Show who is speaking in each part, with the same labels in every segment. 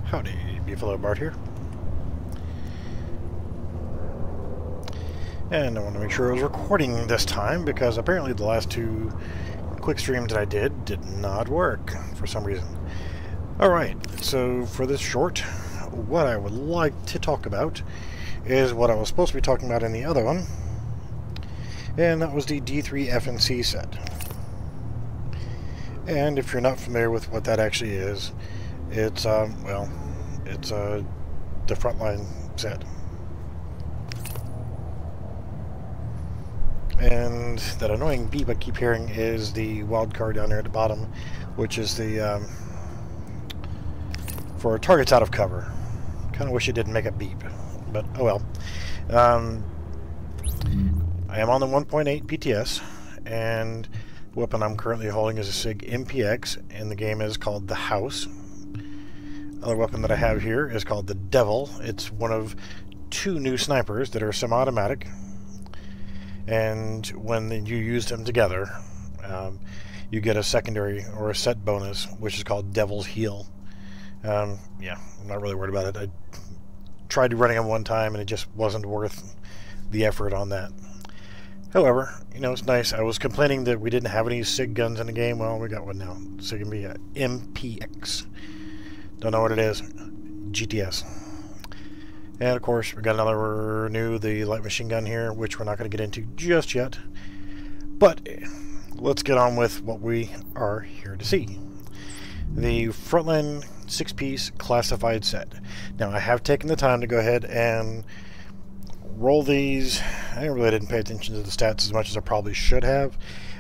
Speaker 1: Howdy, Beefalo Bart here. And I want to make sure I was recording this time because apparently the last two quick streams that I did not work for some reason. Alright, so for this short, what I would like to talk about is what I was supposed to be talking about in the other one, and that was the D3-FNC set. And if you're not familiar with what that actually is, it's, it's the Frontline set. And that annoying beep I keep hearing is the wild card down there at the bottom, which is the, for targets out of cover. Kind of wish it didn't make a beep, but oh well. I am on the 1.8 PTS, and the weapon I'm currently holding is a SIG MPX, and the game is called The House. Other weapon that I have here is called the Devil. It's one of two new snipers that are semi-automatic, and when you use them together, you get a secondary or a set bonus, which is called Devil's Heal. Yeah, I'm not really worried about it. I tried running them one time, and it just wasn't worth the effort on that. However, you know, it's nice. I was complaining that we didn't have any SIG guns in the game. Well, we got one now. SIG MPX. Don't know what it is. GTS. And of course, we got another new, the light machine gun here, which we're not going to get into just yet. But let's get on with what we are here to see. The Frontline 6-piece classified set. Now, I have taken the time to go ahead and roll these. I really didn't pay attention to the stats as much as I probably should have,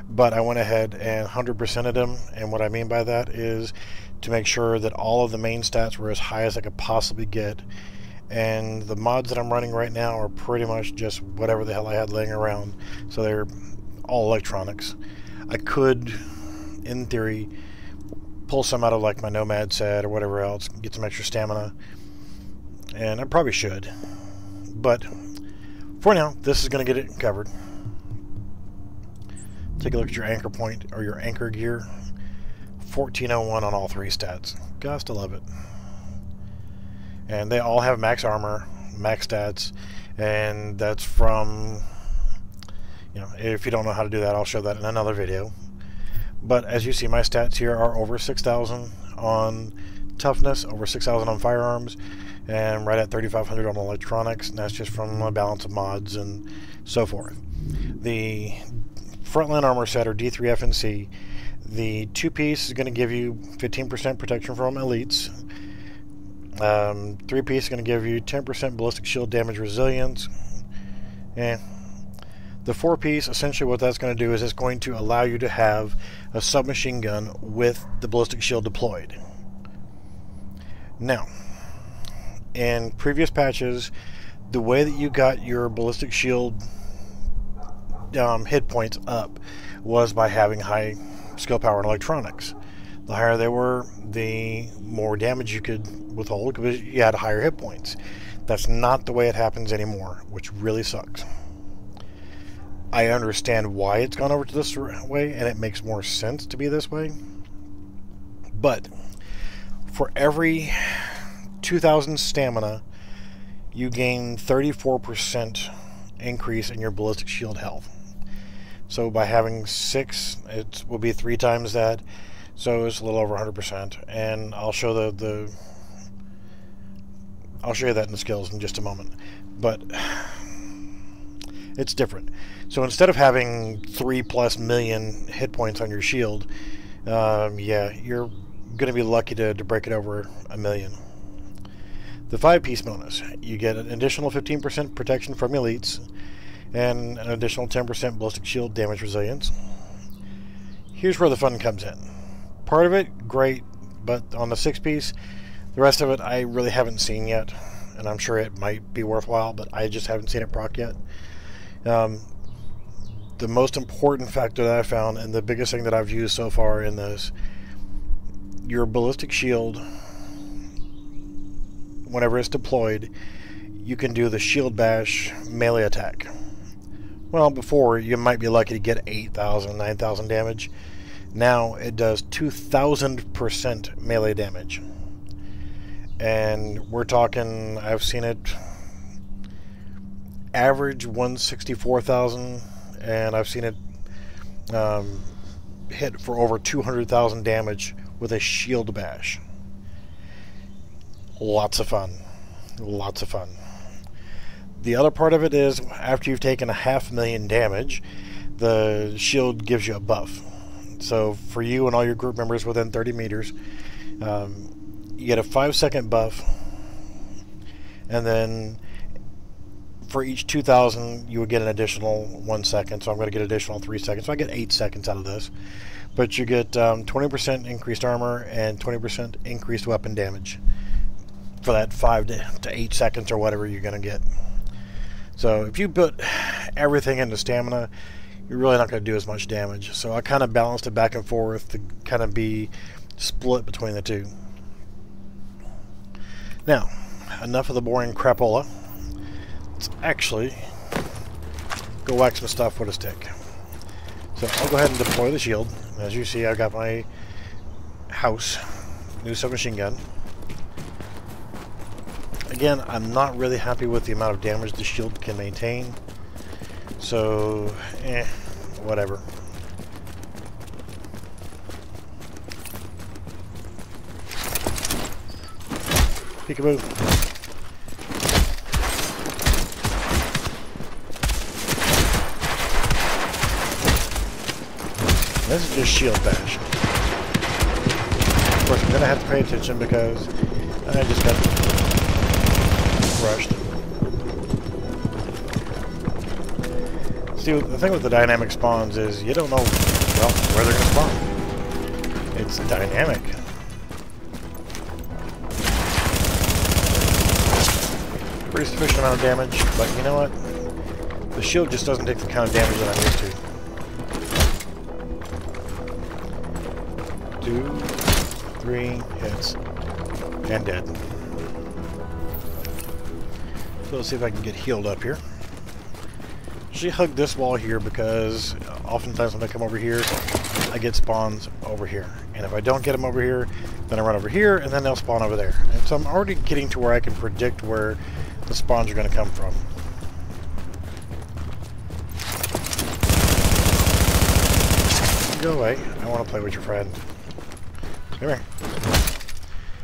Speaker 1: but I went ahead and 100%ed them, and what I mean by that is to make sure that all of the main stats were as high as I could possibly get, and the mods that I'm running right now are pretty much just whatever the hell I had laying around, so they're all electronics. I could, in theory, pull some out of like my Nomad set or whatever else, get some extra stamina, and I probably should, but for now, this is going to get it covered. Take a look at your anchor point, or your anchor gear. 1401 on all three stats. Gots to love it. And they all have max armor, max stats, and that's from, you know, if you don't know how to do that, I'll show that in another video. But as you see, my stats here are over 6,000 on toughness, over 6,000 on firearms, and right at 3,500 on electronics, and that's just from a balance of mods and so forth. The Frontline Armor Set, or D3-FNC, the 2-piece is going to give you 15% protection from elites. 3-piece is going to give you 10% ballistic shield damage resilience. And the 4-piece, essentially what that's going to do is it's going to allow you to have a submachine gun with the ballistic shield deployed. Now, in previous patches, the way that you got your ballistic shield hit points up was by having high skill power and electronics. The higher they were, the more damage you could withhold because you had higher hit points. That's not the way it happens anymore, which really sucks. I understand why it's gone over to this way, and it makes more sense to be this way. But for every 2,000 stamina, you gain 34% increase in your ballistic shield health. So by having 6, it will be 3 times that. So it's a little over 100%. And I'll show I'll show you that in the skills in just a moment. But it's different. So instead of having 3+ million hit points on your shield, yeah, you're going to be lucky to break it over 1 million. The 5-piece bonus, you get an additional 15% protection from elites and an additional 10% ballistic shield damage resilience. Here's where the fun comes in. Part of it, great, but on the 6-piece, the rest of it I really haven't seen yet, and I'm sure it might be worthwhile, but I just haven't seen it proc yet. The most important factor that I found, and the biggest thing that I've used so far in this, your ballistic shield, whenever it's deployed, you can do the shield bash melee attack. Well, before, you might be lucky to get 8,000, 9,000 damage. Now, it does 2,000% melee damage. and we're talking, I've seen it average 164,000, and I've seen it hit for over 200,000 damage with a shield bash. Lots of fun. Lots of fun. The other part of it is, after you've taken 500,000 damage, the shield gives you a buff. So for you and all your group members within 30 meters, you get a 5-second buff, and then for each 2,000 you would get an additional 1 second. So I'm going to get additional 3 seconds. So I get 8 seconds out of this. But you get 20% increased armor and 20% increased weapon damage for that 5 to 8 seconds or whatever you're going to get. So if you put everything into stamina, you're really not going to do as much damage. So I kind of balanced it back and forth to kind of be split between the two. Now, enough of the boring crapola. Let's actually go whack some stuff with a stick. So I'll go ahead and deploy the shield. As you see, I've got my house new submachine gun. Again, I'm not really happy with the amount of damage the shield can maintain. So, whatever. Peekaboo. This is just shield bash. Of course, I'm going to have to pay attention because I just got rushed. See, the thing with the dynamic spawns is you don't know, well, where they're going to spawn. It's dynamic. Pretty sufficient amount of damage, but you know what? The shield just doesn't take the kind of damage that I'm used to. 2, 3 hits, and dead. So let's see if I can get healed up here. Usually hug this wall here because oftentimes when I come over here, I get spawns over here. And if I don't get them over here, then I run over here, and then they'll spawn over there. And so I'm already getting to where I can predict where the spawns are going to come from. Go away. I want to play with your friend. Come here.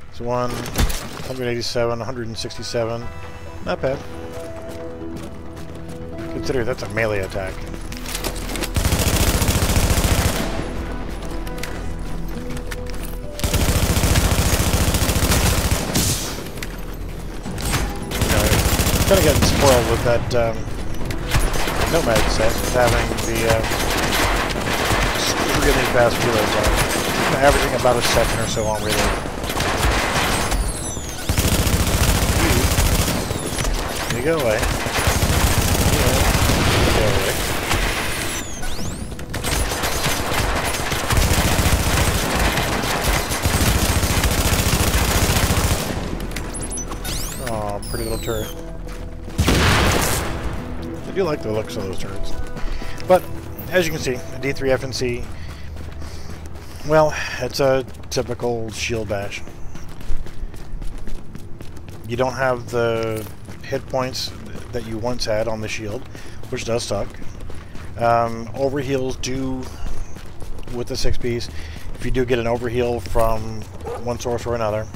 Speaker 1: It's 187, 167. Not bad. Consider that's a melee attack. Kind of getting spoiled with that Nomad set, having the really fast reload time. Averaging about a second or so on reload. You go away. Go away. Oh, pretty little turret. I do like the looks of those turrets. But, as you can see, the D3-FNC, well, it's a typical shield bash. You don't have the hit points that you once had on the shield, which does suck. Overheals do, with the 6-piece, if you do get an overheal from one source or another,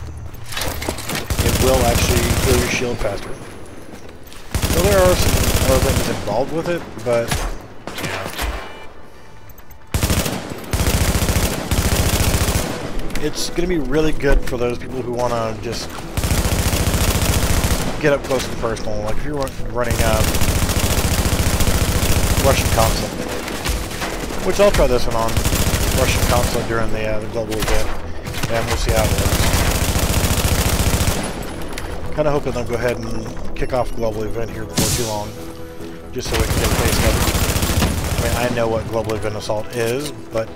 Speaker 1: it will actually heal your shield faster. So there are some other things involved with it, but it's going to be really good for those people who want to just get up close and personal. Like if you're running Russian console, which I'll try this one on Russian console during the global event, and we'll see how it works. Kind of hoping they'll go ahead and kick off global event here before too long, just so we can get a taste of it. I mean, I know what global event assault is, but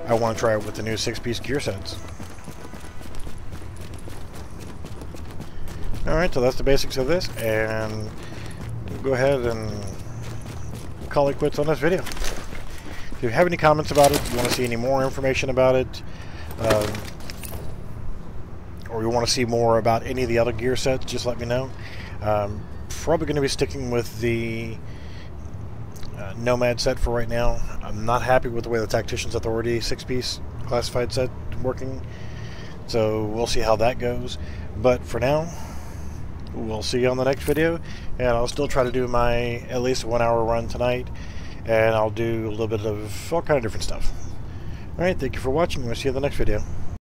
Speaker 1: I want to try it with the new 6-piece gear sets. Alright, so that's the basics of this, and we'll go ahead and call it quits on this video. If you have any comments about it, you want to see any more information about it, or you want to see more about any of the other gear sets, just let me know. Probably going to be sticking with the Nomad set for right now. I'm not happy with the way the Tactician's Authority 6-piece classified set working, so we'll see how that goes. But for now, we'll see you on the next video, and I'll still try to do my at least 1 hour run tonight, and I'll do a little bit of all kind of different stuff. Alright, thank you for watching. We'll see you in the next video.